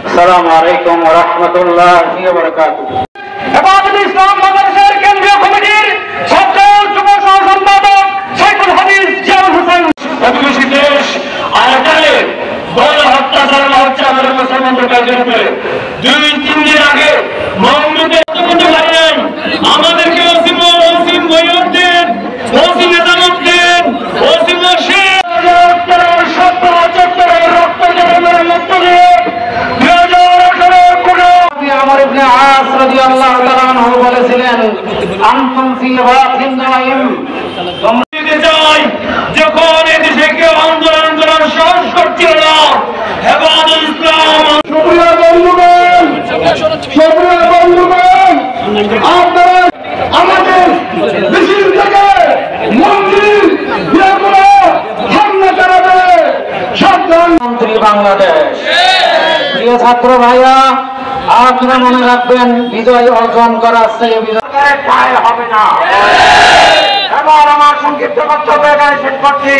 আসসালামু আলাইকুম ওয়া রাহমাতুল্লাহি ওয়া বারাকাতুহু। হেফাজতে ইসলাম বাংলাদেশের কেন্দ্রীয় কমিটির ছাত্র যুব সহ-সম্পাদক শাইখুল হাদিস জিয়াউল হোসেন। প্রতিবেশী দেশ আয়াতালে গণহত্যা চালানো হচ্ছে আমাদের মুসলমানদের কাজের উপরে। 2-3 দিন আগে মহামুদে করতে পারেন আমাদেরকে ওসিম বৈয়দের ওসিম নেতামত দেন ওসিম শেখ আমার ইবনে আস রাদিয়াল্লাহু তাআলা আনহু বলেছিলেন আনতুম ফি ওয়াকিন নাইম। তোমরা দিতে চাই যখন এদেশে কেউ আন্দোলন করার সাহস করছিল না হেফাজতে ইসলাম। শুকরিয়া বন্ধুগণ, আপনারা আমাদের দেশের থেকে মন্ত্রী বিয়াগুলো হামলা চালাবে সাবধান। মন্ত্রী বাংলাদেশ। প্রিয় ছাত্র ভাইয়া, আপনারা মনে রাখবেন বিজয় অর্জন করার চেয়ে বিজয়ের পায় হবে না। এবার আমার সংক্ষিপ্ত বক্তব্য এখানে শেষ করছি।